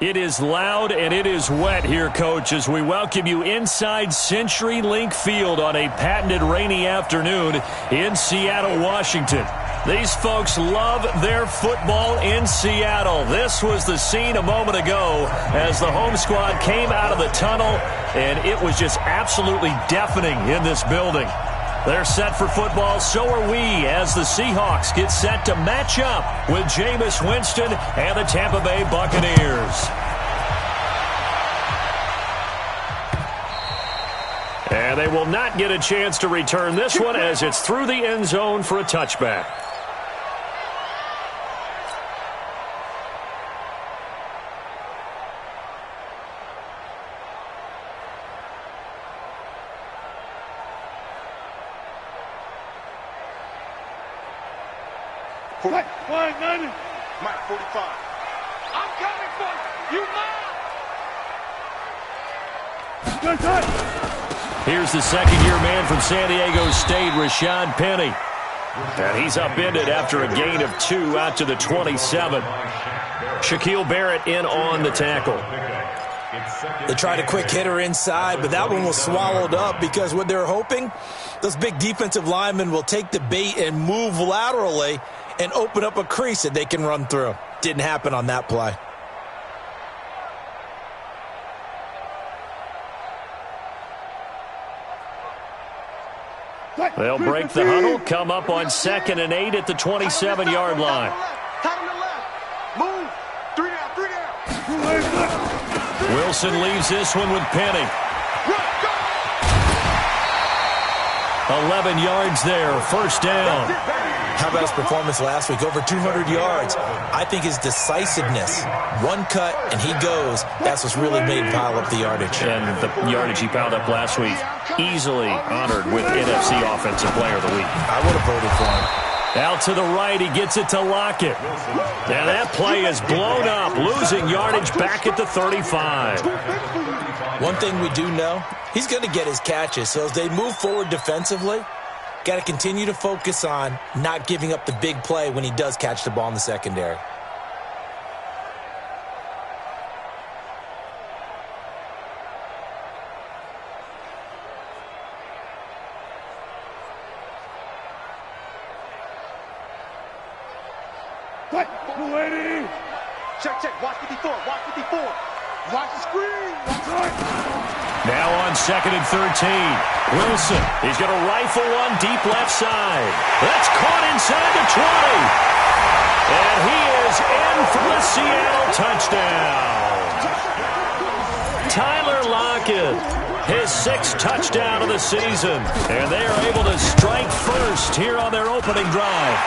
It is loud and it is wet here, Coach, as we welcome you inside CenturyLink Field on a patented rainy afternoon in Seattle, Washington. These folks love their football in Seattle. This was the scene a moment ago as the home squad came out of the tunnel, and it was just absolutely deafening in this building. They're set for football, so are we, as the Seahawks get set to match up with Jameis Winston and the Tampa Bay Buccaneers. And they will not get a chance to return this one as it's through the end zone for a touchback. Mike 45. I'm coming for you. Here's the second-year man from San Diego State, Rashad Penny. And he's upended after a gain of 2 out to the 27. Shaquille Barrett in on the tackle. They tried a quick hitter inside, but that one was swallowed up because what they're hoping, those big defensive linemen will take the bait and move laterally and open up a crease that they can run through. Didn't happen on that play. They'll break the huddle, come up on 2nd and 8 at the 27-yard line. Move. 3 down. Wilson leaves this one with Penny. 11 yards there, first down. How about his performance last week? Over 200 yards. I think his decisiveness, one cut and he goes, that's what's really made him pile up the yardage. And the yardage he piled up last week, easily honored with NFC Offensive Player of the Week. I would have voted for him. Out to the right, he gets it to Lockett. And that play is blown up, losing yardage back at the 35. One thing we do know, he's going to get his catches. So as they move forward defensively, got to continue to focus on not giving up the big play when he does catch the ball in the secondary. Check. Watch 54. Watch the screen. Now on 2nd and 13. Wilson, he's going to rifle one deep left side. That's caught inside the 20. And he is in for the Seattle touchdown. Tyler Lockett, his 6th touchdown of the season. And they are able to strike first here on their opening drive.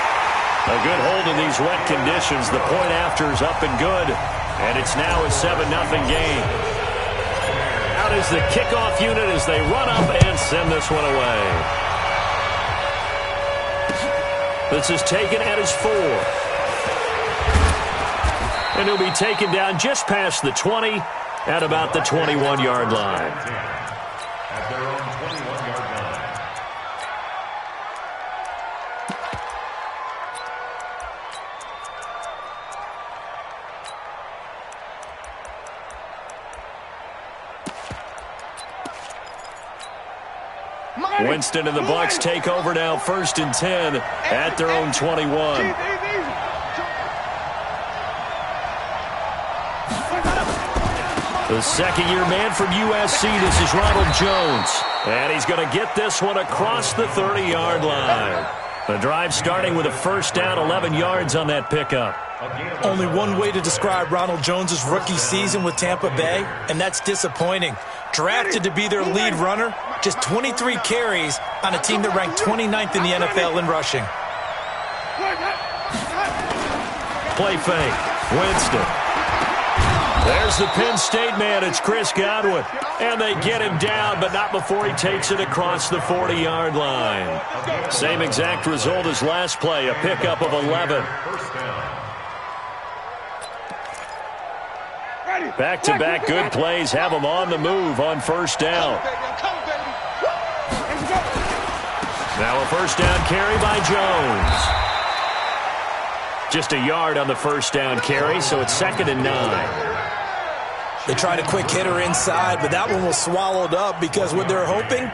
A good hold in these wet conditions. The point after is up and good. And it's now a 7-0 game. Out is the kickoff unit as they run up and send this one away. This is taken at his 4. And he'll be taken down just past the 20 at about the 21-yard line. At their own 21-yard line. Winston and the Bucs take over now, 1st and 10 at their own 21. The second-year man from USC, this is Ronald Jones. And he's going to get this one across the 30-yard line. The drive starting with a first down, 11 yards on that pickup. Only one way to describe Ronald Jones' rookie season with Tampa Bay, and that's disappointing. Drafted to be their lead runner, just 23 carries on a team that ranked 29th in the NFL in rushing. Play fake. Winston. There's the Penn State man. It's Chris Godwin. And they get him down, but not before he takes it across the 40-yard line. Same exact result as last play, a pickup of 11. Back-to-back good plays have them on the move on first down. Now a first down carry by Jones. Just a yard on the first down carry, so it's 2nd and 9. They tried a quick hitter inside, but that one was swallowed up because what they're hoping,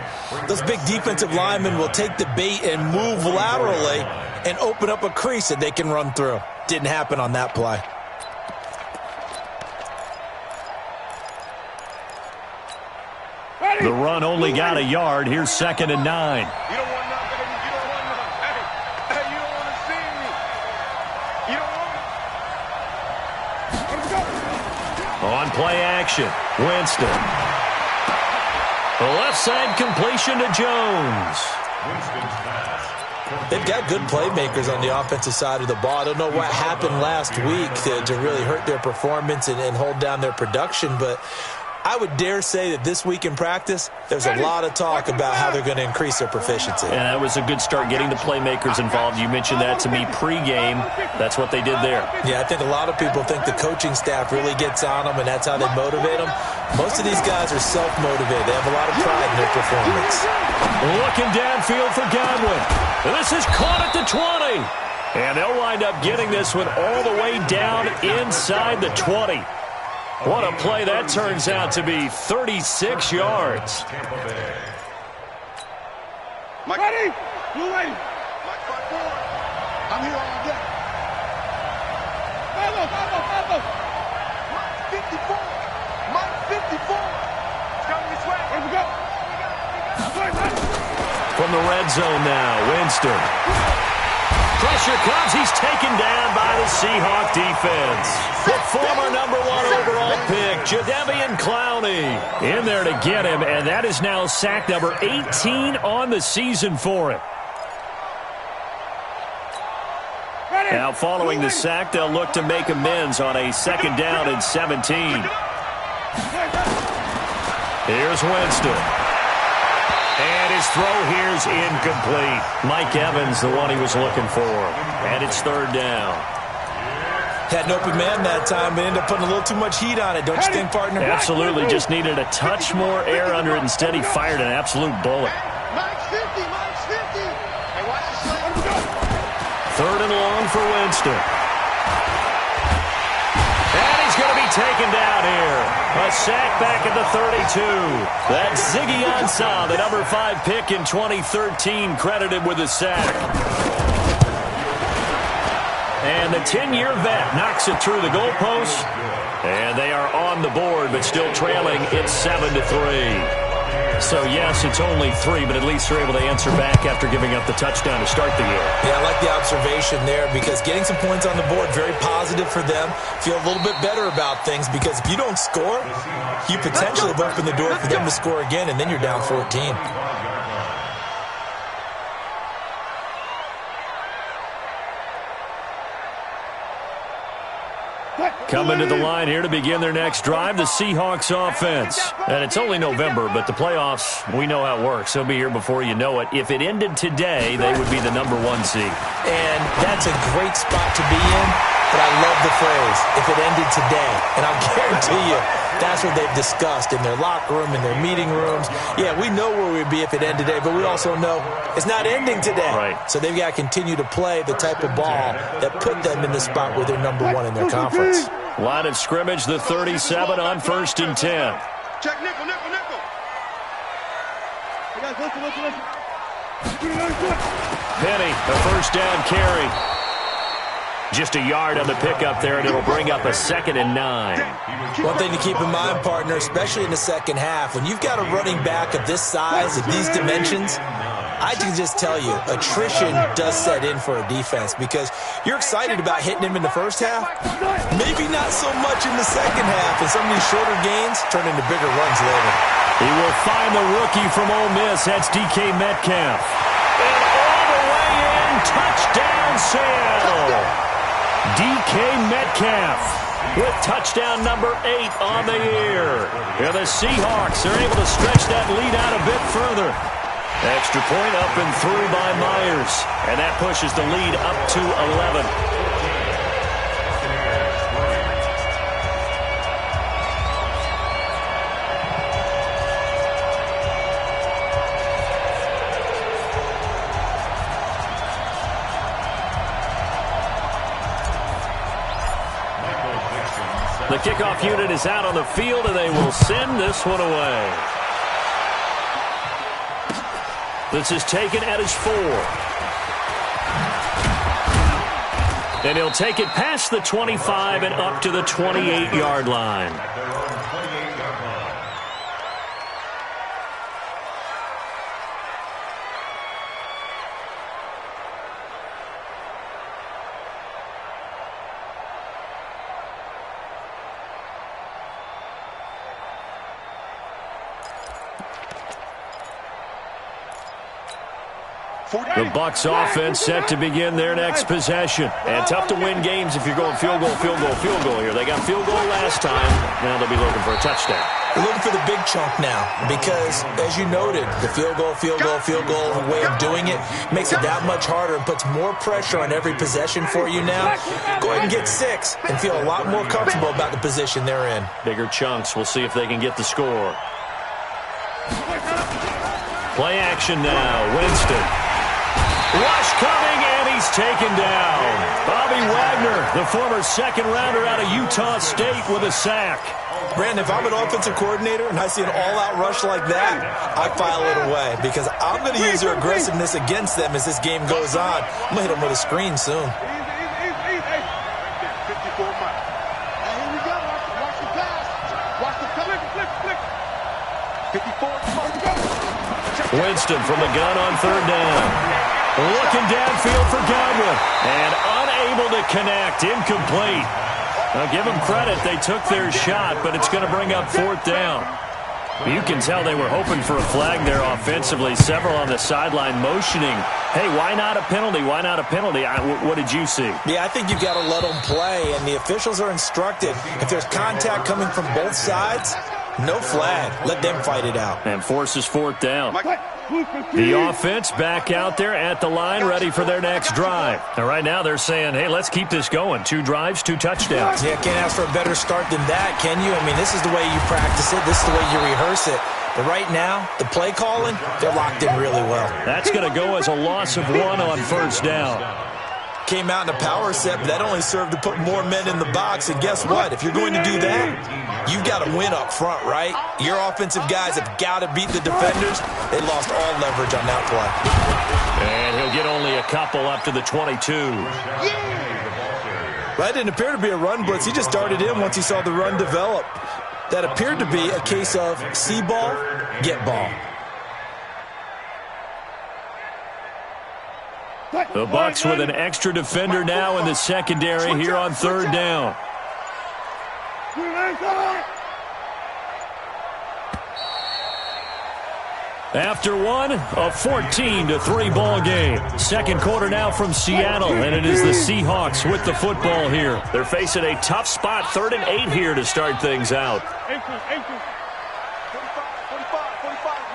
those big defensive linemen will take the bait and move laterally and open up a crease that they can run through. Didn't happen on that play. The run only got a yard. Here's 2nd and 9. You don't want nothing. You don't want nothing. Hey, you don't want to see me. You don't want it. On play action, Winston. The left side completion to Jones. They've got good playmakers on the offensive side of the ball. I don't know what happened last week to really hurt their performance and hold down their production, but I would dare say that this week in practice, there's a lot of talk about how they're going to increase their proficiency. And that was a good start, getting the playmakers involved. You mentioned that to me pregame. That's what they did there. Yeah, I think a lot of people think the coaching staff really gets on them, and that's how they motivate them. Most of these guys are self-motivated. They have a lot of pride in their performance. Looking downfield for Godwin. And this is caught at the 20. And they'll wind up getting this one all the way down inside the 20. What a play that turns out to be, 36 yards. Mike, ready? You ready? Mike, 5-4. I'm here all day. Vamos. Mike 54. Mike 54. It's coming this way. Here we go. From the red zone now, Winston. Pressure comes. He's taken down by the Seahawk defense. The former #1 overall pick, Jadeveon Clowney, in there to get him, and that is now sack number 18 on the season for him. Now, following the sack, they'll look to make amends on a 2nd down and 17. Here's Winston. And his throw here's incomplete. Mike Evans, the one he was looking for. And it's 3rd down. Had an open man that time, but ended up putting a little too much heat on it, don't you think, partner? Absolutely. Just needed a touch more air under it. Instead, he fired an absolute bullet. Mike's 50. Mike's 50. Hey, watch the slide. 3rd and long for Winston. And he's going to be taken down here. A sack back at the 32. That's Ziggy Ansah, the #5 pick in 2013, credited with a sack. And the 10-year vet knocks it through the goalpost. And they are on the board, but still trailing. It's 7-3. So, yes, it's only 3, but at least they're able to answer back after giving up the touchdown to start the year. Yeah, I like the observation there because getting some points on the board, very positive for them. Feel a little bit better about things because if you don't score, you potentially have opened the door for them to score again, and then you're down 14. Coming to the line here to begin their next drive, the Seahawks offense. And it's only November, but the playoffs, we know how it works. They'll be here before you know it. If it ended today, they would be the #1 seed. And that's a great spot to be in, but I love the phrase, if it ended today. And I'll guarantee you, that's what they've discussed in their locker room, in their meeting rooms. Yeah, we know where we'd be if it ended today, but we also know it's not ending today. Right. So they've got to continue to play the type of ball that put them in the spot where they're #1 in their conference. Line of scrimmage, the 37 on 1st and 10. Check nickel. Hey guys, listen. Penny, the 1st down carry. Just a yard on the pickup there, and it'll bring up a 2nd and 9. One thing to keep in mind, partner, especially in the second half, when you've got a running back of this size, of these dimensions, I can just tell you, attrition does set in for a defense because you're excited about hitting him in the first half. Maybe not so much in the second half, and some of these shorter gains turn into bigger runs later. He will find the rookie from Ole Miss. That's DK Metcalf. And all the way in, touchdown Seattle. DK Metcalf with touchdown number 8 on the year. And the Seahawks are able to stretch that lead out a bit further. Extra point up and through by Myers. And that pushes the lead up to 11. The kickoff unit is out on the field, and they will send this one away. This is taken at his 4. And he'll take it past the 25 and up to the 28-yard line. The Bucs offense set to begin their next possession. And tough to win games if you're going field goal, field goal, field goal here. They got field goal last time. Now they'll be looking for a touchdown. They're looking for the big chunk now because, as you noted, the field goal way of doing it makes it that much harder and puts more pressure on every possession for you now. Go ahead and get 6 and feel a lot more comfortable about the position they're in. Bigger chunks. We'll see if they can get the score. Play action now. Winston. Rush coming, and he's taken down. Bobby Wagner, the former second-rounder out of Utah State, with a sack. Brandon, if I'm an offensive coordinator and I see an all-out rush like that, I file it away because I'm going to use their aggressiveness against them as this game goes on. I'm going to hit them with a screen soon. 54 miles. Now here we go. Watch the pass. Watch the flick. 54. Winston from the gun on third down. Looking downfield for Godwin. And unable to connect. Incomplete. Now give them credit. They took their shot, but it's going to bring up fourth down. You can tell they were hoping for a flag there offensively. Several on the sideline motioning. Hey, why not a penalty? Why not a penalty? What did you see? Yeah, I think you've got to let them play, and the officials are instructed. If there's contact coming from both sides, no flag. Let them fight it out. And forces fourth down. The offense back out there at the line, ready for their next drive. And right now they're saying, hey, let's keep this going. 2 drives, 2 touchdowns. Yeah, can't ask for a better start than that, can you? I mean, this is the way you practice it. This is the way you rehearse it. But right now, the play calling, they're locked in really well. That's going to go as a loss of 1 on first down. Came out in a power set, but that only served to put more men in the box. And guess what? If you're going to do that, you've got to win up front, right? Your offensive guys have got to beat the defenders. They lost all leverage on that play. And he'll get only a couple up to the 22. That didn't appear to be a run blitz. He just darted in once he saw the run develop. That appeared to be a case of see ball, get ball. The Bucs with an extra defender now in the secondary here on third down. After one, a 14-3 ball game. Second quarter now from Seattle, and it is the Seahawks with the football here. They're facing a tough spot, 3rd and 8 here to start things out. 45,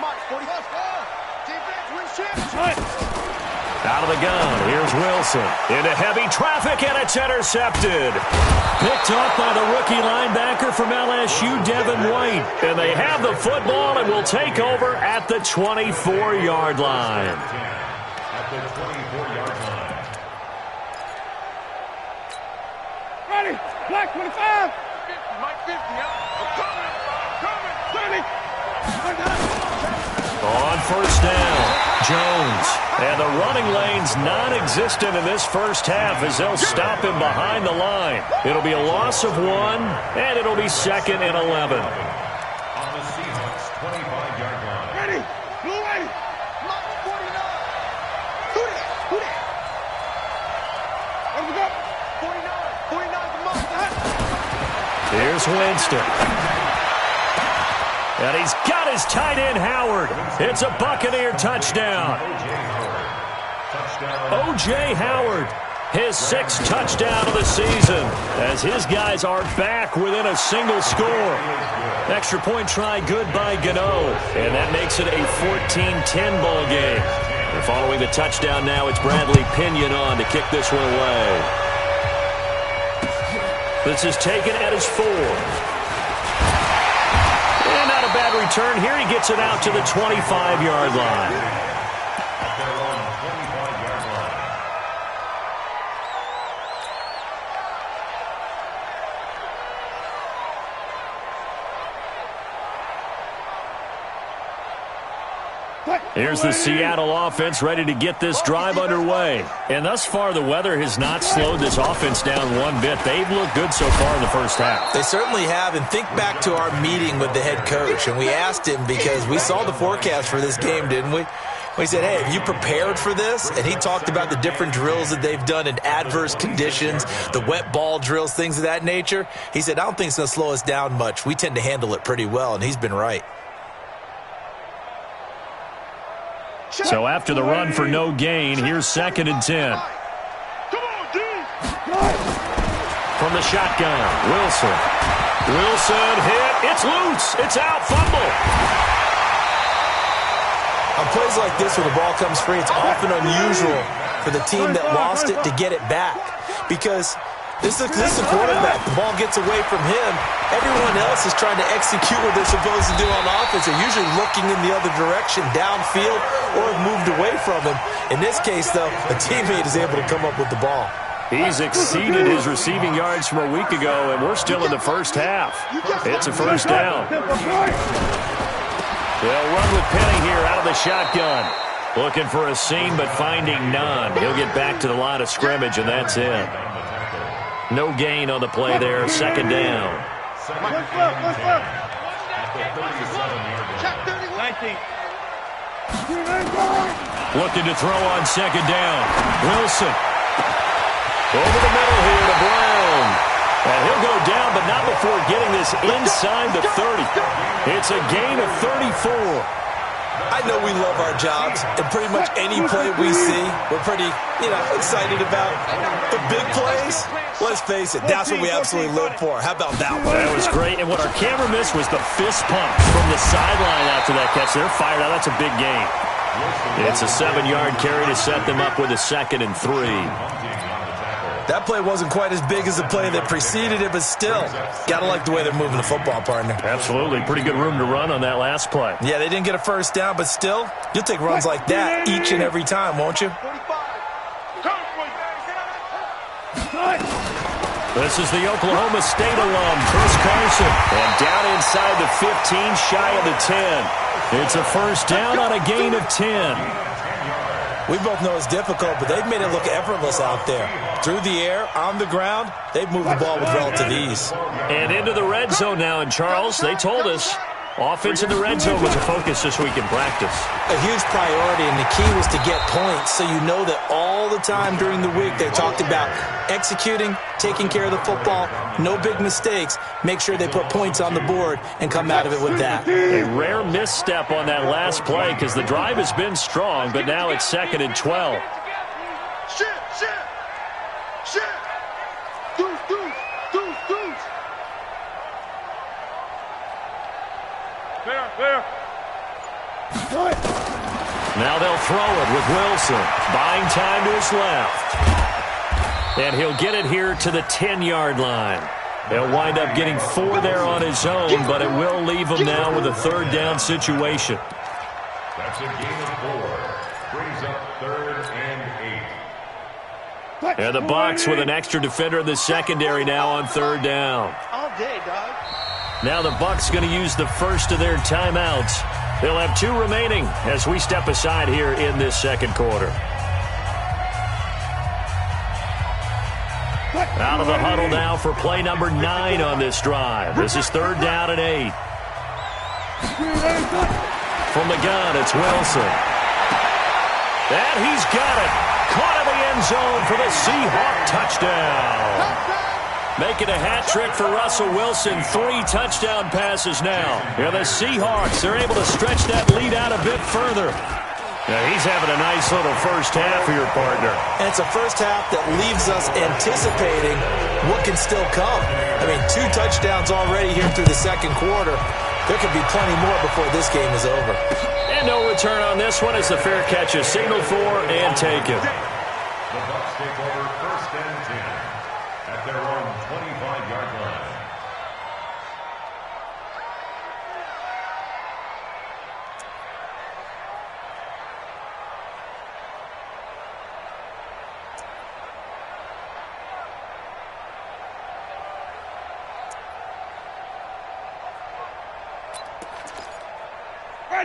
Mike, 45. Defense, win championships. Out of the gun, here's Wilson. Into heavy traffic, and it's intercepted. Picked up by the rookie linebacker from LSU, Devin White. And they have the football and will take over at the 24-yard line. At the 24-yard line. Ready, black 25. Mike 50, coming. On first down, Jones. And the running lane's non-existent in this first half as they'll stop him behind the line. It'll be a loss of 1, and it'll be 2nd and 11. On the Seahawks 25-yard line. Ready, blue ready. Mike 49. Who that? Let me go. 49 to Mike. Here's Winston. And he's got his tight end, Howard. It's a Buccaneer touchdown. O.J. Howard, his 6th touchdown of the season, as his guys are back within a single score. Extra point try good by Gano, and that makes it a 14-10 ball game. And following the touchdown now, it's Bradley Pinion on to kick this one away. This is taken at his 4. And not a bad return here. He gets it out to the 25-yard line. Here's the Seattle offense ready to get this drive underway. And thus far, the weather has not slowed this offense down one bit. They've looked good so far in the first half. They certainly have. And think back to our meeting with the head coach. And we asked him because we saw the forecast for this game, didn't we? We said, hey, have you prepared for this? And he talked about the different drills that they've done in adverse conditions, the wet ball drills, things of that nature. He said, I don't think it's going to slow us down much. We tend to handle it pretty well, and he's been right. So after the run for no gain, here's 2nd and 10. From the shotgun, Wilson. Wilson hit. It's loose. It's out. Fumble. On plays like this, when the ball comes free, it's often unusual for the team that lost it to get it back. Because this is a quarterback. The ball gets away from him. Everyone else is trying to execute what they're supposed to do on offense. They're usually looking in the other direction, downfield, or have moved away from him. In this case, though, a teammate is able to come up with the ball. He's exceeded his receiving yards from a week ago, and we're still in the first half. It's a first down. They'll run with Penny here out of the shotgun. Looking for a seam, but finding none. He'll get back to the line of scrimmage, and that's it. No gain on the play there. 2nd down. Looking to throw on 2nd down. Wilson. Over the middle here to Brown. And he'll go down, but not before getting this inside the 30. It's a gain of 34. I know we love our jobs, and pretty much any play we see, we're pretty, excited about. The big plays, let's face it, that's what we absolutely live for. How about that one? That was great, and what our camera missed was the fist pump from the sideline after that catch. They're fired out. That's a big gain. It's a 7-yard carry to set them up with a 2nd and 3. That play wasn't quite as big as the play that preceded it, but still, got to like the way they're moving the football, partner. Absolutely. Pretty good room to run on that last play. Yeah, they didn't get a first down, but still, you'll take runs like that each and every time, won't you? This is the Oklahoma State alum, Chris Carson. And down inside the 15, shy of the 10. It's a first down on a gain of 10. We both know it's difficult, but they've made it look effortless out there. Through the air, on the ground, they've moved the ball with relative ease. And into the red zone now, and Charles, they told us offense in the red zone was a focus this week in practice. A huge priority, and the key was to get points, so you know that all the time during the week they talked about executing, taking care of the football, no big mistakes, make sure they put points on the board and come out of it with that. A rare misstep on that last play because the drive has been strong, but now it's 2nd and 12. Now they'll throw it with Wilson. Buying time to his left. And he'll get it here to the 10-yard line. They'll wind up getting 4 there on his own, but it will leave him now with a 3rd down situation. That's a gain of 4. Brings up 3rd and 8. And the Bucs with an extra defender in the secondary now on 3rd down. All day, dog. Now the Bucs going to use the first of their timeouts. They'll have 2 remaining as we step aside here in this 2nd quarter. Out of the huddle now for play number 9 on this drive. This is 3rd down and 8. From the gun, it's Wilson. And he's got it. Caught in the end zone for the Seahawk touchdown. Making a hat trick for Russell Wilson. 3 touchdown passes now. Yeah, the Seahawks are able to stretch that lead out a bit further. Now he's having a nice little first half here, partner. And it's a first half that leaves us anticipating what can still come. I mean, 2 touchdowns already here through the 2nd quarter. There could be plenty more before this game is over. And no return on this one as the fair catch is signaled for and taken. The Bucs take over 1st and 10 at their own 25-yard line.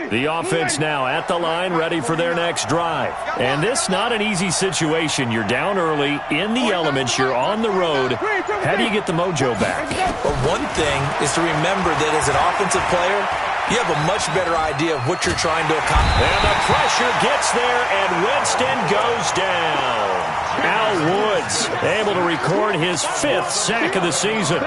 The offense now at the line, ready for their next drive. And this not an easy situation. You're down early, in the elements, you're on the road. How do you get the mojo back? Well, one thing is to remember that as an offensive player, you have a much better idea of what you're trying to accomplish. And the pressure gets there, and Winston goes down. Al Woods able to record his 5th sack of the season.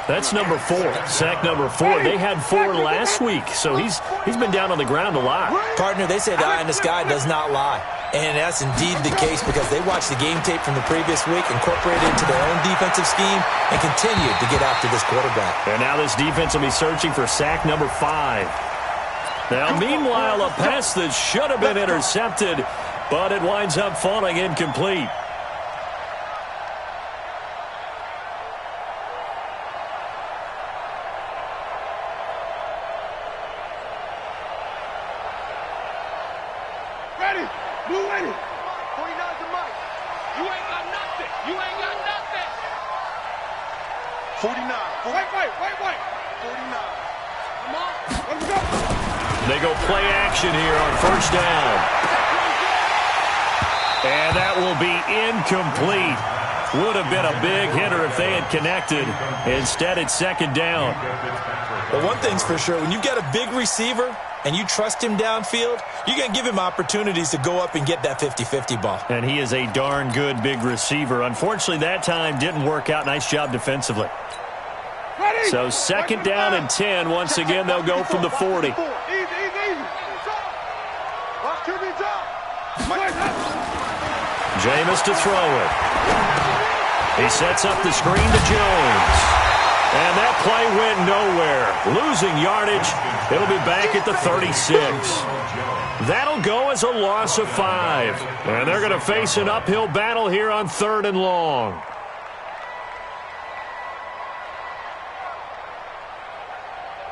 That's number 4, sack number 4. They had 4 last week, so he's been down on the ground a lot. Partner, they say the eye in the sky does not lie. And that's indeed the case because they watched the game tape from the previous week, incorporated it into their own defensive scheme, and continued to get after this quarterback. And now this defense will be searching for sack number 5. Now, meanwhile, a pass that should have been intercepted, but it winds up falling incomplete. Ready. Blue ready. 49's the mic. You ain't got nothing. You ain't got nothing. 49. Wait. 49. Come on. Let's go. They go play action here on first down. And that will be incomplete. Would have been a big hitter if they had connected. Instead, it's second down. But one thing's for sure, when you've got a big receiver and you trust him downfield, you're going to give him opportunities to go up and get that 50-50 ball. And he is a darn good big receiver. Unfortunately, that time didn't work out. Nice job defensively. Ready. So second down and 10. Once again, they'll go from the 40. Easy. Watch QB drop. Jameis to throw it. He sets up the screen to Jones. And that play went nowhere. Losing yardage. It'll be back at the 36. That'll go as a loss of 5. And they're going to face an uphill battle here on 3rd and long.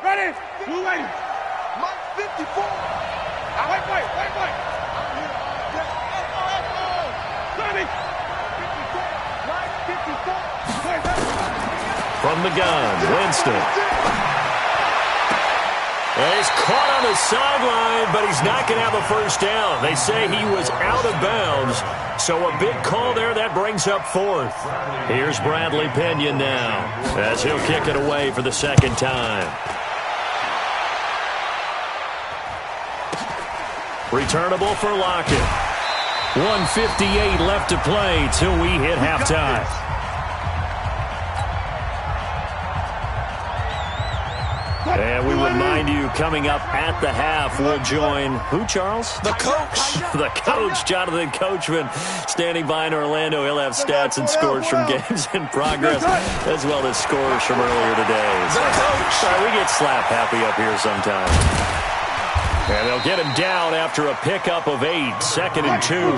Ready. Blue ready. Mike 54. Wait. Ready. 54. From the gun, Winston. And he's caught on the sideline, but he's not going to have a first down. They say he was out of bounds, so a big call there. That brings up 4th. Here's Bradley Pinion now, as he'll kick it away for the second time. Returnable for Lockett. 1:58 left to play till we hit halftime. And we remind you, coming up at the half, we'll join who, Charles? The coach. The coach, Jonathan Coachman, standing by in Orlando. He'll have stats and scores from games in progress, as well as scores from earlier today. The coach. Sorry, we get slap happy up here sometimes. And they'll get him down after a pickup of 8, 2nd and 2.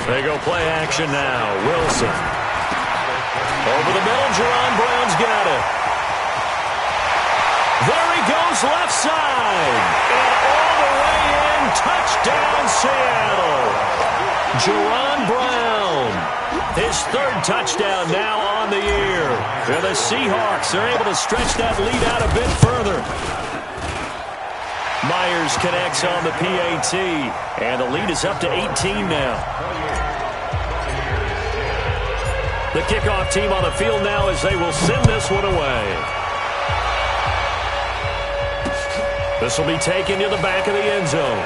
They go play action now. Wilson. Over the middle, Jerron Brown's got it. There he goes left side. And all the way in, touchdown Seattle. Jerron Brown. His 3rd touchdown now on the year. And the Seahawks are able to stretch that lead out a bit further. Myers connects on the PAT, and the lead is up to 18 now. The kickoff team on the field now as they will send this one away. This will be taken near the back of the end zone.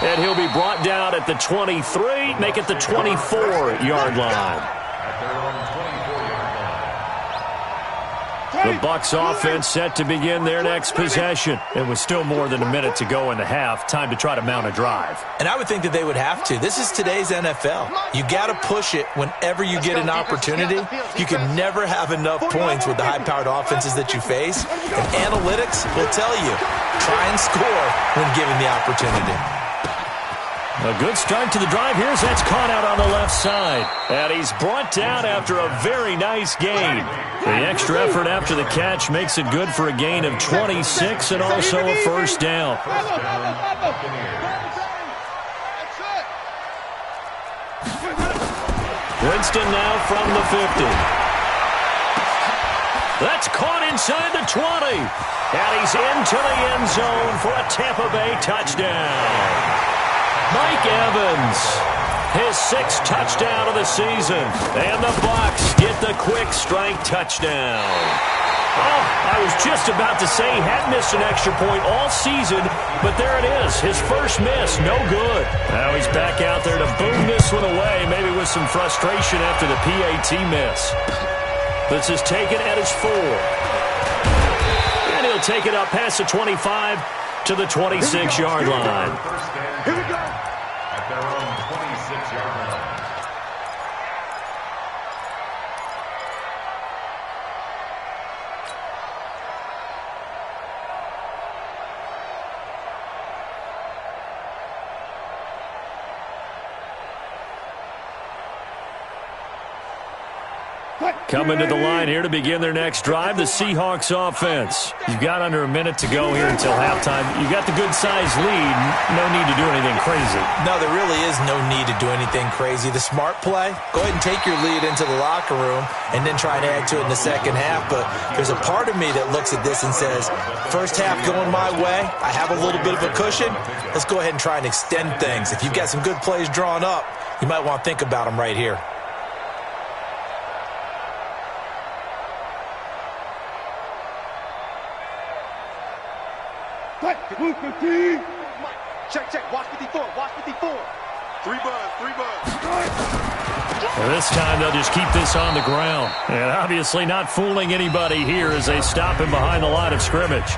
And he'll be brought down at the 23, make it the 24-yard line. The Bucs offense set to begin their next possession. And with still more than a minute to go in the half, time to try to mount a drive. And I would think that they would have to. This is today's NFL. You got to push it whenever you get an opportunity. You can never have enough points with the high-powered offenses that you face. And analytics will tell you, try and score when given the opportunity. A good start to the drive. Here's that's caught out on the left side. And he's brought down after a very nice gain. The extra effort after the catch makes it good for a gain of 26 and also a first down. Winston now from the 50. That's caught inside the 20. And he's into the end zone for a Tampa Bay touchdown. Mike Evans, his 6th touchdown of the season. And the Bucs get the quick strike touchdown. Oh, I was just about to say he hadn't missed an extra point all season, but there it is. His first miss, no good. Now he's back out there to boom this one away, maybe with some frustration after the PAT miss. This is taken at his 4. And he'll take it up past the 25 to the 26-yard line. Here we go. At their own 26-yard line. Coming to the line here to begin their next drive, the Seahawks offense. You've got under a minute to go here until halftime. You've got the good-sized lead. No need to do anything crazy. No, there really is no need to do anything crazy. The smart play, go ahead and take your lead into the locker room and then try and add to it in the second half. But there's a part of me that looks at this and says, first half going my way, I have a little bit of a cushion. Let's go ahead and try and extend things. If you've got some good plays drawn up, you might want to think about them right here. Check. Watch 54. Watch 54. 3 buds. This time they'll just keep this on the ground. And obviously not fooling anybody here as they stop him behind the line of scrimmage.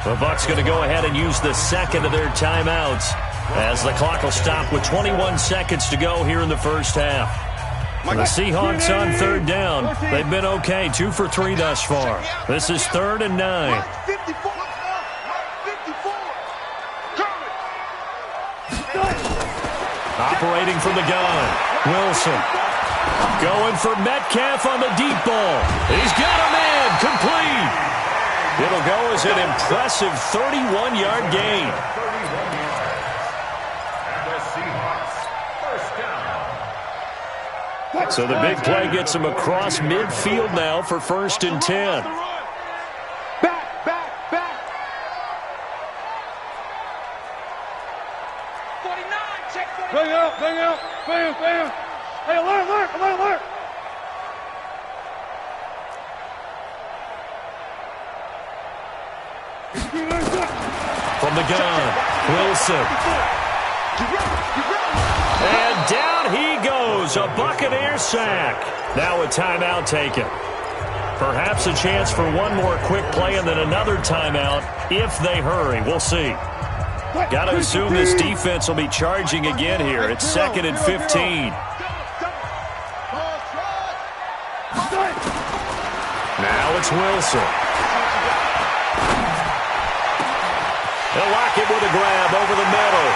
The Bucs going to go ahead and use the second of their timeouts as the clock will stop with 21 seconds to go here in the first half. The Seahawks on 3rd down. They've been okay, 2 for 3 thus far. This is 3rd and 9. 54. Operating from the gun, Wilson. Going for Metcalf on the deep ball. He's got a man, complete. It'll go as an impressive 31-yard gain. 31 yards. And the Seahawks, first down. So the big play gets him across midfield now for 1st and 10. Back. Bang out. Bam. Hey, alert. From the gun, Wilson. And down he goes, a Buccaneer sack. Now a timeout taken. Perhaps a chance for one more quick play and then another timeout if they hurry. We'll see. Got to assume this defense will be charging again here. It's 2nd and 15. Now it's Wilson. They'll lock it with a grab over the middle.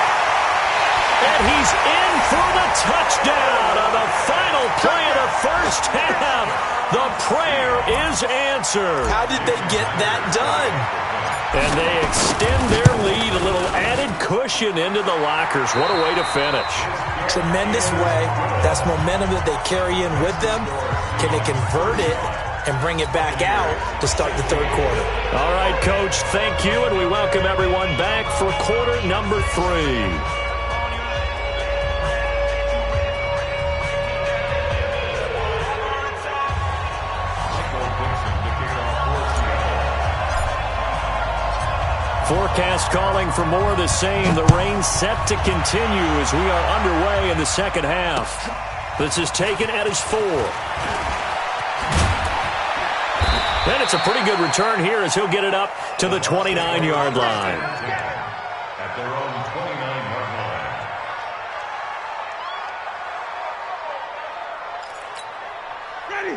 And he's in for the touchdown on the final play of the first half. The prayer is answered. How did they get that done? And they extend their lead, a little added cushion into the lockers. What a way to finish. Tremendous way. That's momentum that they carry in with them. Can they convert it and bring it back out to start the 3rd quarter? All right, Coach, thank you, and we welcome everyone back for quarter number 3. Forecast calling for more of the same. The rain set to continue as we are underway in the second half. This is taken at his 4. And it's a pretty good return here as he'll get it up to the 29-yard line. At their own 29-yard line.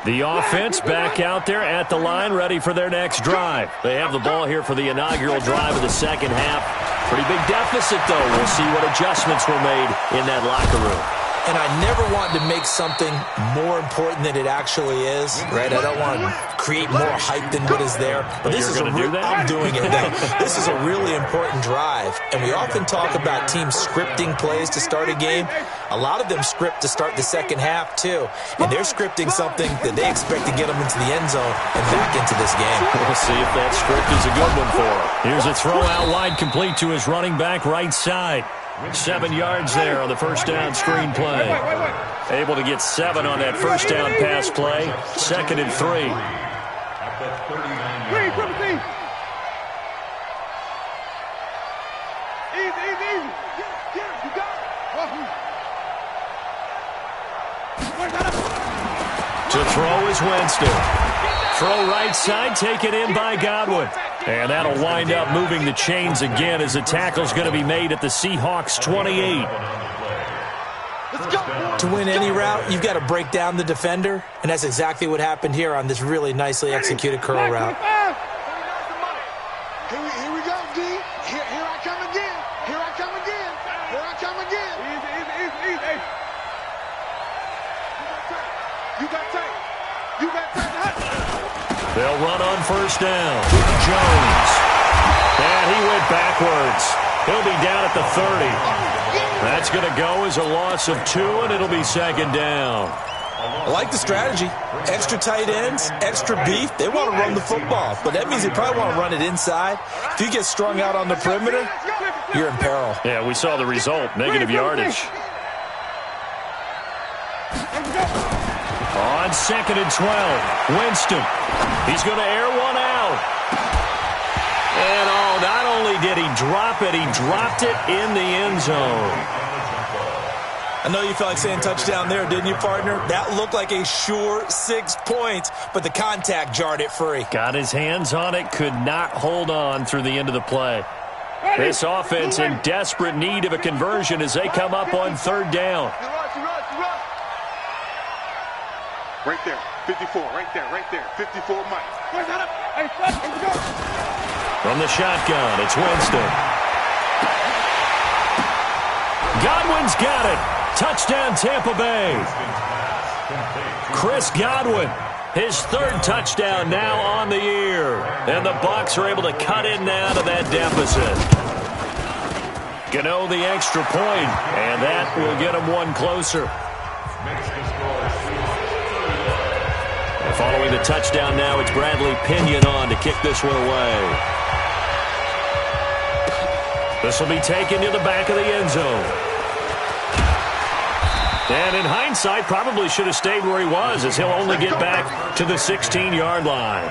The offense back out there at the line, ready for their next drive. They have the ball here for the inaugural drive of the second half. Pretty big deficit, though. We'll see what adjustments were made in that locker room. and I never want to make something more important than it actually is, right? I don't want to create more hype than what is there. But this is I'm doing it now. This is a really important drive, and we often talk about teams scripting plays to start a game. A lot of them script to start the second half, too, and they're scripting something that they expect to get them into the end zone and back into this game. We'll see if that script is a good one for him. Here's a throw out wide, complete to his running back right side. 7 yards there on the first down screen play. Able to get 7 on that first down pass play. 2nd and 3. To throw is Winston. Throw right side, taken in by Godwin. And that'll wind up moving the chains again as the tackle's going to be made at the Seahawks 28. To win any route, you've got to break down the defender, and that's exactly what happened here on this really nicely executed curl route. Here we go, D. Here I come again. Here I come again. Here I come again. Easy. You got tight. You got tight. They'll run on first down. Jones. And he went backwards. He'll be down at the 30. That's going to go as a loss of 2, and it'll be 2nd down. I like the strategy. Extra tight ends, extra beef. They want to run the football, but that means they probably want to run it inside. If you get strung out on the perimeter, you're in peril. Yeah, we saw the result. Negative yardage. On 2nd and 12, Winston. He's going to air one out. And not only did he drop it, he dropped it in the end zone. I know you felt like saying touchdown there, didn't you, partner? That looked like a sure 6 points, but the contact jarred it free. Got his hands on it, could not hold on through the end of the play. This offense in desperate need of a conversion as they come up on 3rd down. Right there, 54, right there, 54, Mike. From the shotgun, it's Winston. Godwin's got it. Touchdown, Tampa Bay. Chris Godwin, his 3rd touchdown now on the year. And the Bucs are able to cut in now to that deficit. Gano the extra point, and that will get them 1 closer. Following the touchdown now, it's Bradley Pinion on to kick this one away. This will be taken to the back of the end zone. And in hindsight, probably should have stayed where he was, as he'll only get back to the 16-yard line.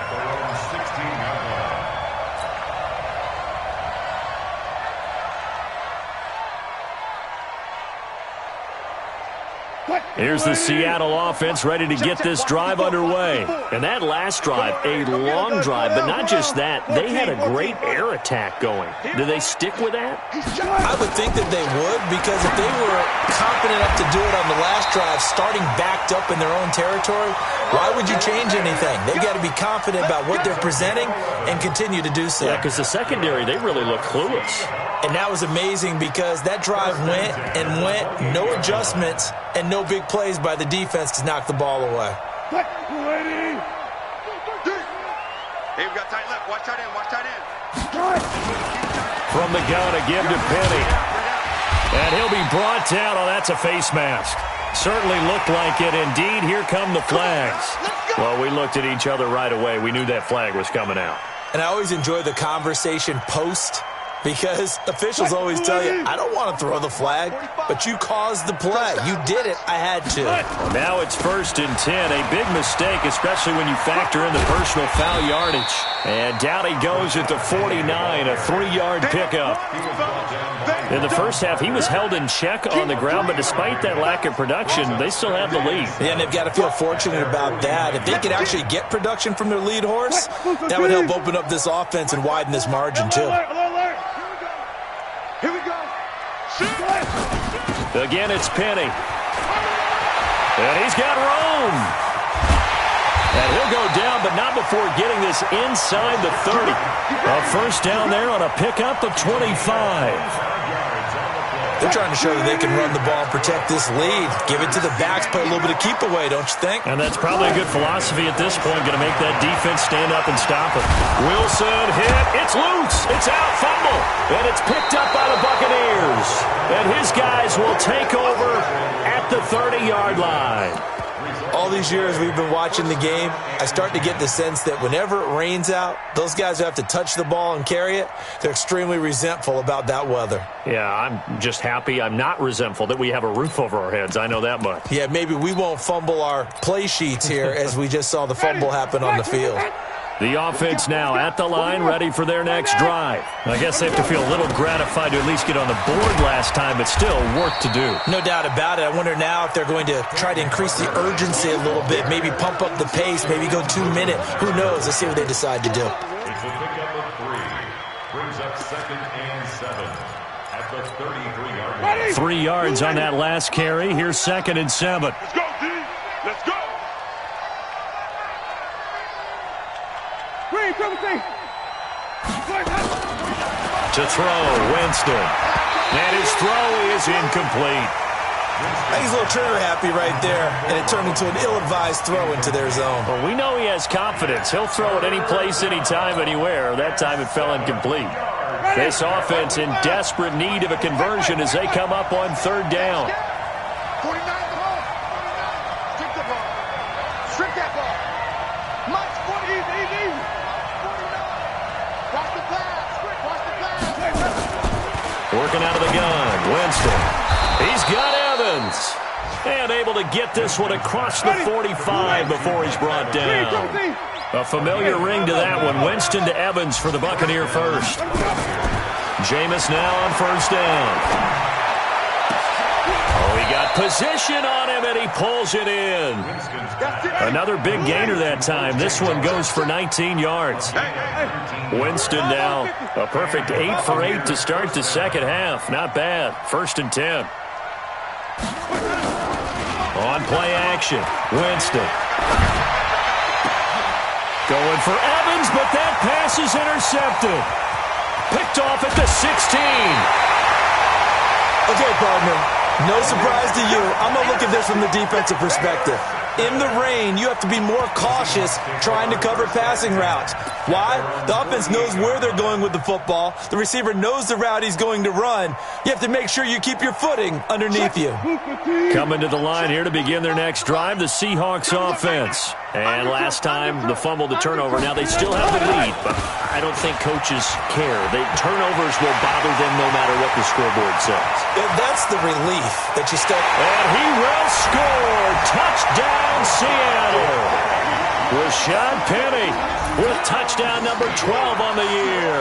Here's the Seattle offense ready to get this drive underway. And that last drive, a long drive, but not just that. They had a great air attack going. Do they stick with that? I would think that they would, because if they were confident enough to do it on the last drive, starting backed up in their own territory, why would you change anything? They've got to be confident about what they're presenting and continue to do so. Yeah, because the secondary, they really look clueless. And that was amazing because that drive went and went, no adjustments, and no big plays by the defense to knock the ball away. Hey, we got tight left. Watch tight end. Watch tight end. From the gun, a give to Penny. And he'll be brought down. Oh, that's a face mask. Certainly looked like it. Indeed, here come the flags. Well, we looked at each other right away. We knew that flag was coming out. And I always enjoy the conversation post, because officials always tell you, I don't want to throw the flag, but you caused the play. You did it. I had to. Now it's 1st and 10. A big mistake, especially when you factor in the personal foul yardage. And down he goes at the 49, a 3-yard pickup. In the first half, he was held in check on the ground, but despite that lack of production, they still have the lead. Yeah, and they've got to feel fortunate about that. If they could actually get production from their lead horse, that would help open up this offense and widen this margin, too. Here we go. Again, it's Penny. And he's got room. And he'll go down, but not before getting this inside the 30. A first down there on a pickup of 25. They're trying to show that they can run the ball and protect this lead. Give it to the backs, play a little bit of keep away, don't you think? And that's probably a good philosophy at this point, going to make that defense stand up and stop it. Wilson hit. It's loose. It's out. Fumble. And it's picked up by the Buccaneers. And his guys will take over at the 30-yard line. All these years we've been watching the game, I start to get the sense that whenever it rains out, those guys who have to touch the ball and carry it, they're extremely resentful about that weather. Yeah, I'm just happy I'm not resentful that we have a roof over our heads. I know that much. Yeah, maybe we won't fumble our play sheets here as we just saw the fumble happen on the field. The offense now at the line, ready for their next drive. I guess they have to feel a little gratified to at least get on the board last time, but still work to do. No doubt about it. I wonder now if they're going to try to increase the urgency a little bit, maybe pump up the pace, maybe go 2 minute. Who knows? Let's see what they decide to do. It's a pickup of 3. Brings up 2nd and 7 at the 33-yard line. 3 yards on that last carry. Here's 2nd and 7. Let's go, D. Let's go. To throw, Winston. And his throw is incomplete. He's a little trigger happy right there, and it turned into an ill-advised throw into their zone. Well, we know he has confidence. He'll throw it any place, anytime, anywhere. That time it fell incomplete. This offense in desperate need of a conversion as they come up on 3rd down. 49 the ball. Strip the ball. Strip that ball. Much more easy. 49. Watch the pass. Watch the pass. Working out of the gun. Winston. He's got Evans. And able to get this one across the 45 before he's brought down. A familiar ring to that one. Winston to Evans for the Buccaneer first. Jameis now on 1st down. Oh, he got position on him, and he pulls it in. Another big gainer that time. This one goes for 19 yards. Winston now a perfect 8 for 8 to start the second half. Not bad. 1st and 10. On play action, Winston. Going for Evans, but that pass is intercepted. Picked off at the 16. Okay, partner, no surprise to you. I'm going to look at this from the defensive perspective. In the rain, you have to be more cautious trying to cover passing routes. Why? The offense knows where they're going with the football. The receiver knows the route he's going to run. You have to make sure you keep your footing underneath you. Coming to the line here to begin their next drive, the Seahawks offense. And last time, the fumble to turnover. Now they still have the lead, but I don't think coaches care. Turnovers will bother them no matter what the scoreboard says. That's the relief that you still... And he will score. Touchdown, Seattle. Rashad Penny with touchdown number 12 on the year.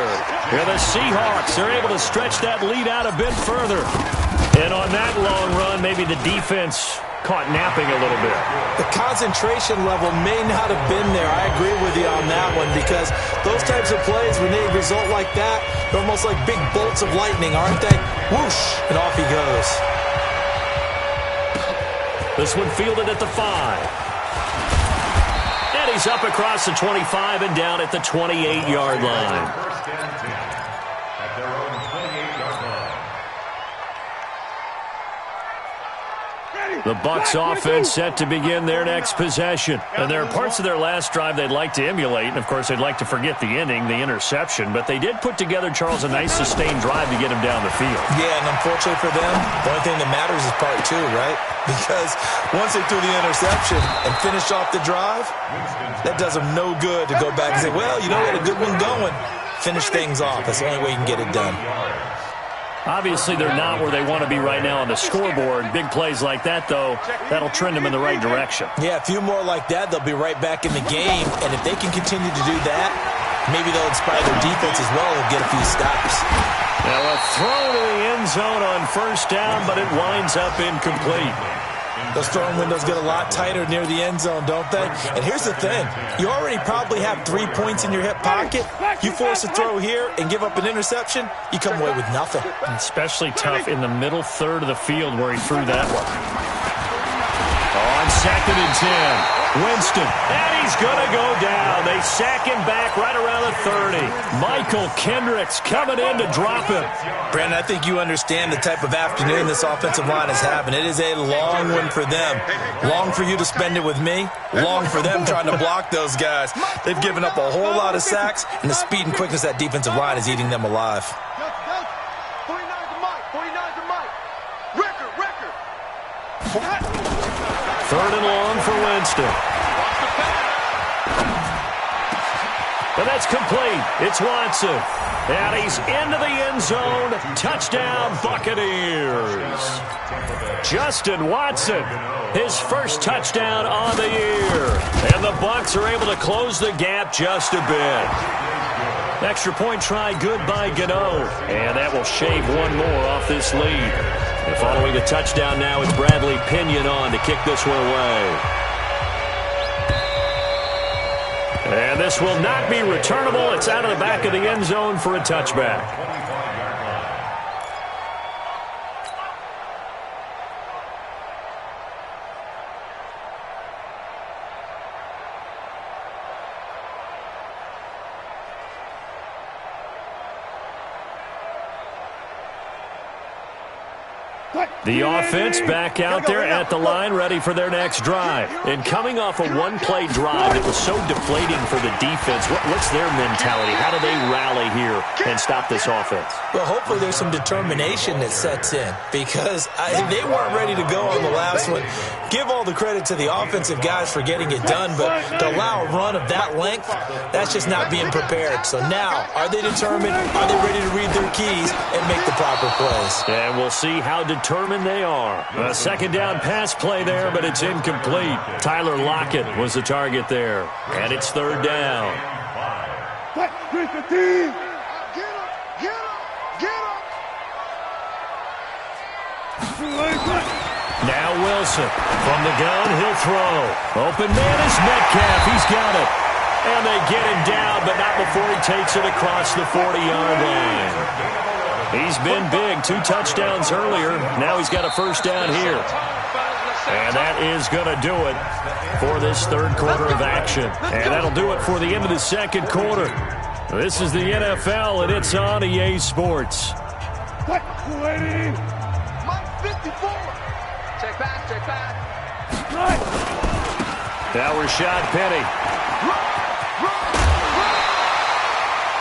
And the Seahawks are able to stretch that lead out a bit further. And on that long run, maybe the defense caught napping a little bit. The concentration level may not have been there. I agree with you on that one, because those types of plays, when they result like that, they're almost like big bolts of lightning, aren't they? Whoosh, and off he goes. This one fielded at the 5. And he's up across the 25 and down at the 28-yard line. First and 10 at their own 28-yard line. The Bucs offense set to begin their next possession. And there are parts of their last drive they'd like to emulate. And, of course, they'd like to forget the ending, the interception. But they did put together, Charles, a nice sustained drive to get him down the field. Yeah, and unfortunately for them, the only thing that matters is part 2, right? Because once they threw the interception and finished off the drive, that does them no good to go back and say, well, you know, we had a good one going. Finish things off. That's the only way you can get it done. Obviously, they're not where they want to be right now on the scoreboard. Big plays like that, though, that'll trend them in the right direction. Yeah, a few more like that, they'll be right back in the game. And if they can continue to do that, maybe they'll inspire their defense as well and get a few stops. Now a throw to the end zone on 1st down, but it winds up incomplete. Those throwing windows get a lot tighter near the end zone, don't they? And here's the thing. You already probably have 3 points in your hip pocket. You force a throw here and give up an interception, you come away with nothing. Especially tough in the middle third of the field where he threw that one. On 2nd and 10, Winston, and he's going to go down. They sack him back right around the 30. Michael Kendricks coming in to drop him. Brandon, I think you understand the type of afternoon this offensive line is having. It is a long one for them. Long for you to spend it with me. Long for them trying to block those guys. They've given up a whole lot of sacks, and the speed and quickness of that defensive line is eating them alive. 49's a Mike. 49's a Mike. Record. 3rd and long for Winston. But that's complete. It's Watson. And he's into the end zone. Touchdown, Buccaneers. Justin Watson, his first touchdown on the year. And the Bucs are able to close the gap just a bit. Extra point try good by Gano. And that will shave one more off this lead. And following the touchdown now, it's Bradley Pinion on to kick this one away. And this will not be returnable. It's out of the back of the end zone for a touchback. The offense back out there at the line, ready for their next drive. And coming off a one-play drive that was so deflating for the defense, what's their mentality? How do they rally here and stop this offense? Well, hopefully there's some determination that sets in, because they weren't ready to go on the last one. Give all the credit to the offensive guys for getting it done, but to allow a run of that length, that's just not being prepared. So now, are they determined? Are they ready to read their keys and make the proper plays? And we'll see how determined they are. A second down pass play there, but it's incomplete. Tyler Lockett was the target there. And it's 3rd down. Get him! Now Wilson from the gun, he'll throw. Open man is Metcalf. He's got it. And they get him down, but not before he takes it across the 40-yard line. He's been big. 2 touchdowns earlier. Now he's got a first down here. And that is going to do it for this 3rd quarter of action. And that'll do it for the end of the 2nd quarter. This is the NFL, and it's on EA Sports. Mike 54. Check back. Now Rashad Penny.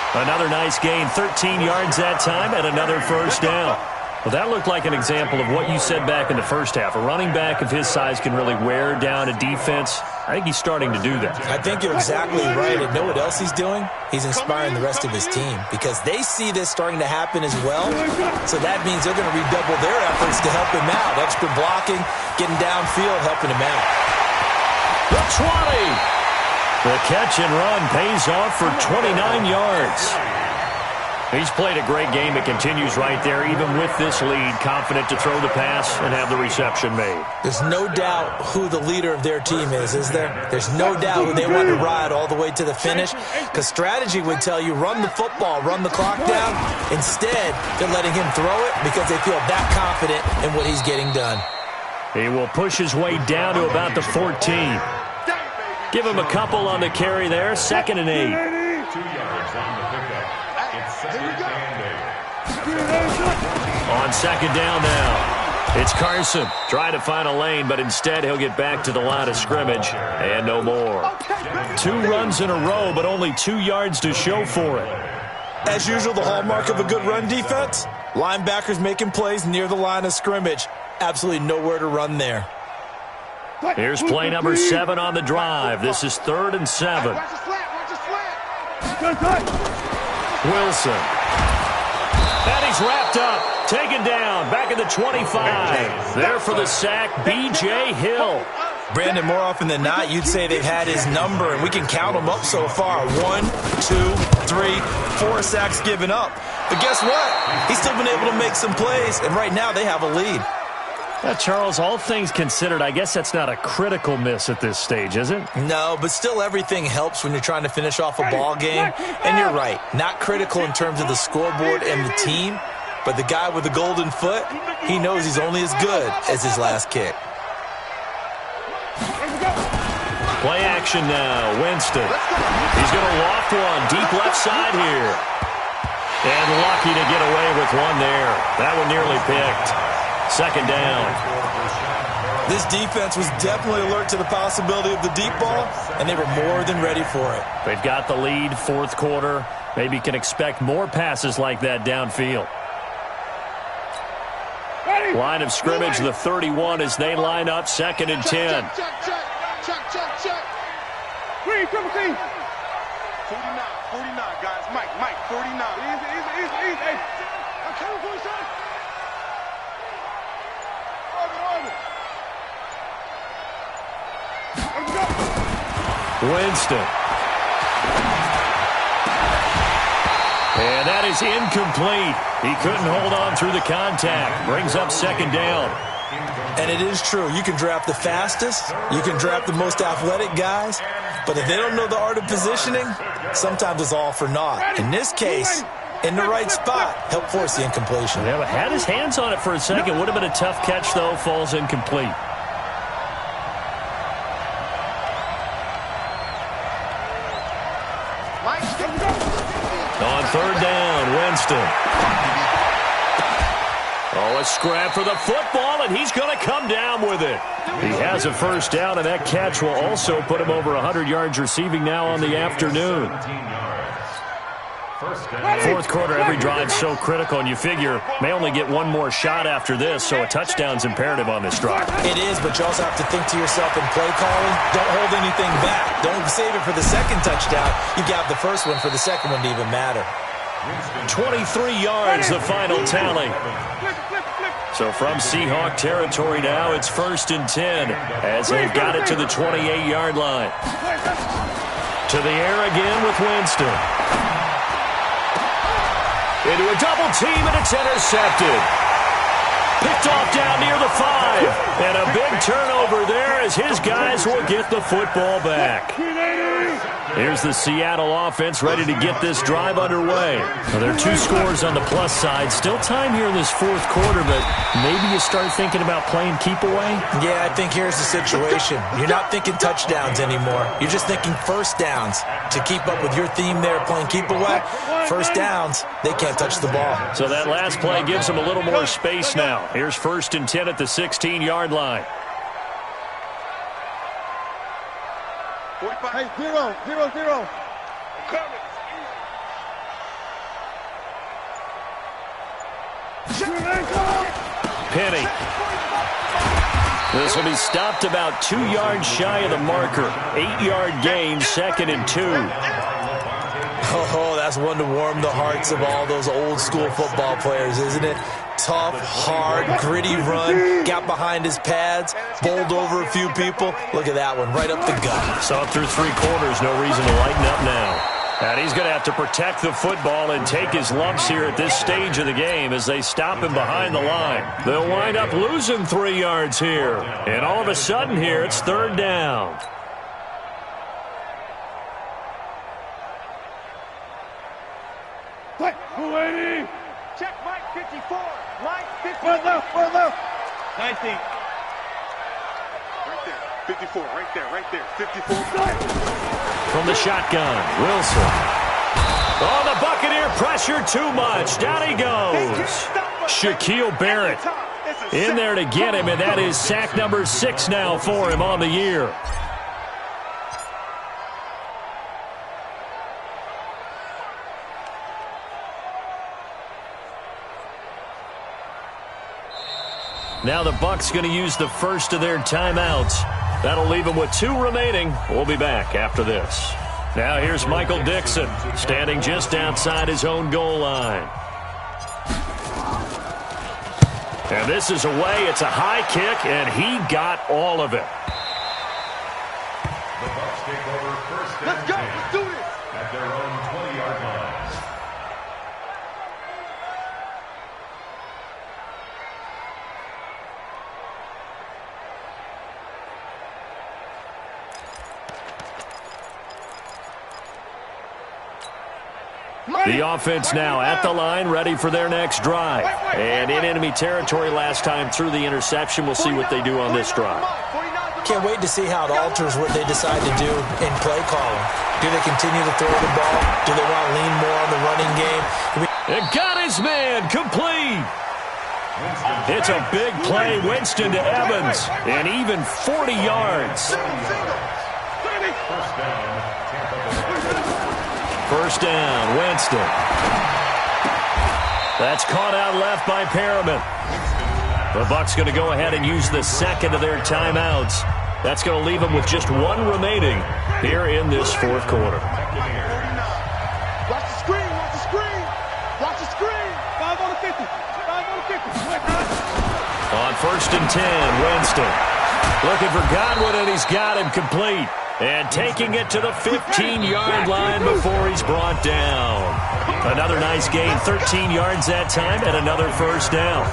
Another nice gain, 13 yards that time, and another first down. Well, that looked like an example of what you said back in the first half. A running back of his size can really wear down a defense. I think he's starting to do that. I think you're exactly right. And know what else he's doing? He's inspiring the rest of his team, because they see this starting to happen as well. So that means they're going to redouble their efforts to help him out. Extra blocking, getting downfield, helping him out. The 20. The catch and run pays off for 29 yards. He's played a great game. It continues right there, even with this lead, confident to throw the pass and have the reception made. There's no doubt who the leader of their team is there? There's no doubt who they want to ride all the way to the finish, because strategy would tell you run the football, run the clock down. Instead, they're letting him throw it because they feel that confident in what he's getting done. He will push his way down to about the 14. Give him a couple on the carry there, 2nd and 8. 2 yards on the pickup. It's 2nd and 8. On 2nd down now, it's Carson trying to find a lane, but instead he'll get back to the line of scrimmage and no more. 2 runs in a row, but only 2 yards to show for it. As usual, the hallmark of a good run defense, linebackers making plays near the line of scrimmage. Absolutely nowhere to run there. Here's play number 7 on the drive. This is 3rd and 7. Watch the slant. Wilson. And he's wrapped up. Taken down. Back at the 25. There for the sack, B.J. Hill. Brandon, more often than not, you'd say they've had his number, and we can count them up so far. 1, 2, 3, 4 sacks given up. But guess what? He's still been able to make some plays, and right now they have a lead. Charles, all things considered, I guess that's not a critical miss at this stage, is it? No, but still everything helps when you're trying to finish off a ball game. And you're right, not critical in terms of the scoreboard and the team, but the guy with the golden foot, he knows he's only as good as his last kick. action now. Winston. He's going to loft one deep left side here. And lucky to get away with one there. That one nearly picked. Second down. This defense was definitely alert to the possibility of the deep ball, and they were more than ready for it. They've got the lead, fourth quarter. Maybe can expect more passes like that downfield. Line of scrimmage, the 31 as they line up, second and 10. Check. Green, triple team. 49, guys. Mike, 49. Easy. Hey, I'm coming for you, son. Winston. And that is incomplete. He couldn't hold on through the contact. Brings up second down. And it is true. You can draft the fastest. You can draft the most athletic guys. But if they don't know the art of positioning, sometimes it's all for naught. In this case, in the right spot, help force the incompletion. Yeah, but had his hands on it for a second. Would have been a tough catch, though. Falls incomplete. On third down, Winston. Oh, a scrap for the football, and he's going to come down with it. He has a first down, and that catch will also put him over 100 yards receiving now on the afternoon. Fourth quarter, every drive so critical, and you figure may only get one more shot after this, so a touchdown's imperative on this drive. It is, but you also have to think to yourself in play calling, don't hold anything back. Don't save it for the second touchdown. You got the first one for the second one to even matter. 23 yards, the final tally. So from Seahawk territory now, it's first and 10 as they've got it to the 28-yard line. To the air again with Winston. Into a double team, and it's intercepted. Picked off down near the 5. And a big turnover there as his guys will get the football back. Here's the Seattle offense ready to get this drive underway. Now, there are two scores on the plus side. Still time here in this fourth quarter, but maybe you start thinking about playing keep away? Yeah, I think here's the situation. You're not thinking touchdowns anymore. You're just thinking first downs. To keep up with your theme there, playing keep away, first downs, they can't touch the ball. So that last play gives them a little more space now. Here's first and 10 at the 16-yard line. Hey, 0. Penny. This will be stopped about 2 yards shy of the marker. 8-yard gain, second and 2. Oh, that's one to warm the hearts of all those old school football players, isn't it? Tough, hard, gritty run, got behind his pads, bowled over a few people. Look at that one, right up the gut. Saw through 3 quarters, no reason to lighten up now. And he's going to have to protect the football and take his lumps here at this stage of the game as they stop him behind the line. They'll wind up losing 3 yards here. And all of a sudden here, it's third down. Check Mike 54. Mike 54. One left. 19. Right there. 54. Right there. 54. From the shotgun, Wilson. Oh, the Buccaneer pressure too much. Down he goes. Shaquille Barrett in there to get him, and that is sack number 6 now for him on the year. Now the Bucs going to use the first of their timeouts. That'll leave them with 2 remaining. We'll be back after this. Now here's Michael Dixon, standing just outside his own goal line. And this is away. It's a high kick, and he got all of it. The Bucs take over first and Let's go. 10 Let's do this. at their own 20-yard line. The offense now at the line, ready for their next drive. And in enemy territory last time through the interception. We'll see what they do on this drive. 49 Can't wait to see how it alters what they decide to do in play calling. Do they continue to throw the ball? Do they want to lean more on the running game? It got his man complete. It's a big play. Winston to Evans. And even 40 yards. First down, Winston. That's caught out left by Perriman. The Bucs going to go ahead and use the second of their timeouts. That's going to leave them with just one remaining here in this fourth quarter. Watch the screen, watch the screen. Watch the screen. 5 on the 50. 5 on the 50. On first and 10, Winston. Looking for Godwin, and he's got him complete. And taking it to the 15-yard line before he's brought down. Another nice gain, 13 yards that time, and another first down.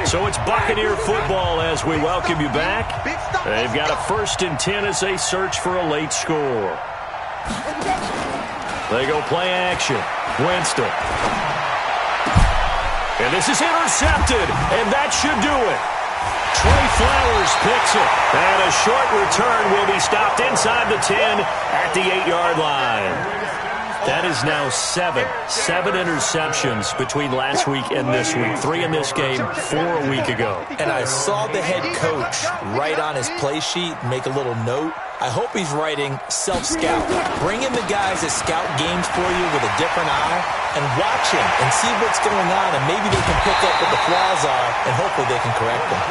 So it's Buccaneer football as we welcome you back. They've got a first and 10 as they search for a late score. They go play action. Winston. And this is intercepted, and that should do it. Trey Flowers picks it, and a short return will be stopped inside the 10 at the 8-yard line. That is now 7 interceptions between last week and this week. 3 in this game, 4 a week ago. And I saw the head coach write on his play sheet, make a little note. I hope he's writing self-scout. Bring in the guys that scout games for you with a different eye and watch him and see what's going on, and maybe they can pick up what the flaws are, and hopefully they can correct them.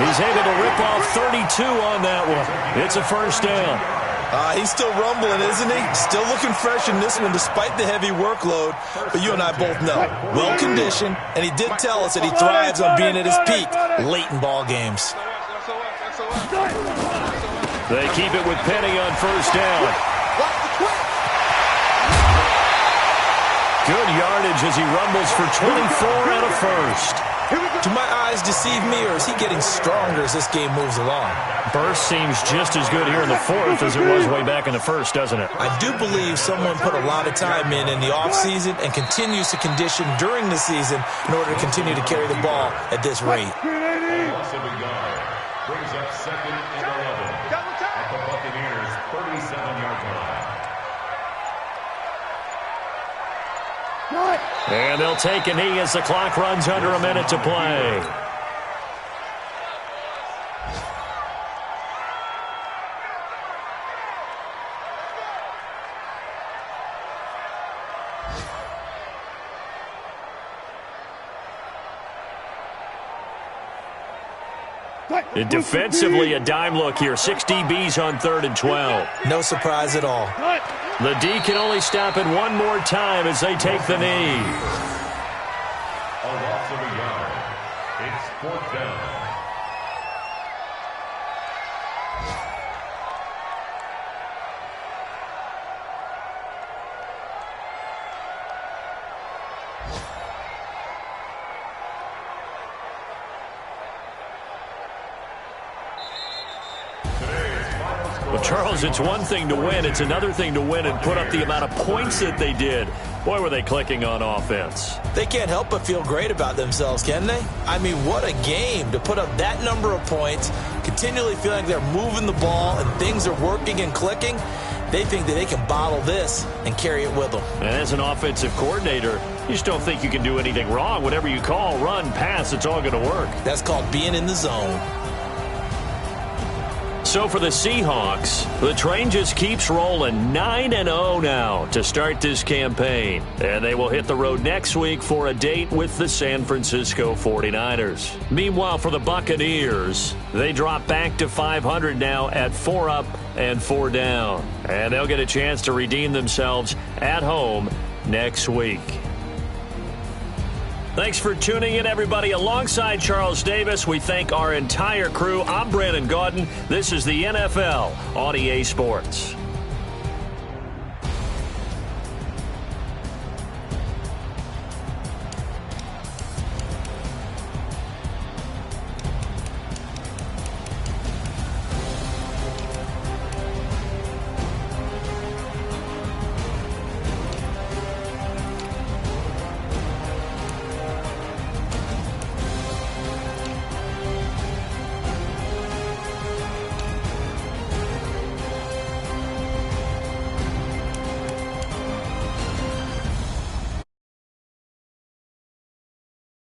He's able to rip off 32 on that one. It's a first down. He's still rumbling, isn't he? Still looking fresh in this one despite the heavy workload. But you and I both know, well-conditioned, and he did tell us that he thrives on being at his peak late in ball games. They keep it with Penny on first down. Good yardage as he rumbles for 24 and a first. Do my eyes deceive me, or is he getting stronger as this game moves along? Burst seems just as good here in the fourth as it was way back in the first, doesn't it? I do believe someone put a lot of time in the offseason and continues to condition during the season in order to continue to carry the ball at this rate. Brings up second and 11 at the Buccaneers' 37-yard line. And they'll take a knee as the clock runs under a minute to play. And defensively, a dime look here. 6 DBs on 3rd and 12. No surprise at all. The D can only stop it one more time as they take the knee. A loss of a yard. It's 4th down. Well, Charles, it's one thing to win. It's another thing to win and put up the amount of points that they did. Boy, were they clicking on offense. They can't help but feel great about themselves, can they? I mean, what a game to put up that number of points, continually feeling like they're moving the ball and things are working and clicking. They think that they can bottle this and carry it with them. And as an offensive coordinator, you just don't think you can do anything wrong. Whatever you call, run, pass, it's all going to work. That's called being in the zone. So for the Seahawks, the train just keeps rolling 9-0 now to start this campaign. And they will hit the road next week for a date with the San Francisco 49ers. Meanwhile, for the Buccaneers, they drop back to 500 now at 4 up and 4 down. And they'll get a chance to redeem themselves at home next week. Thanks for tuning in, everybody. Alongside Charles Davis, we thank our entire crew. I'm Brandon Gaudin. This is the NFL on EA Sports.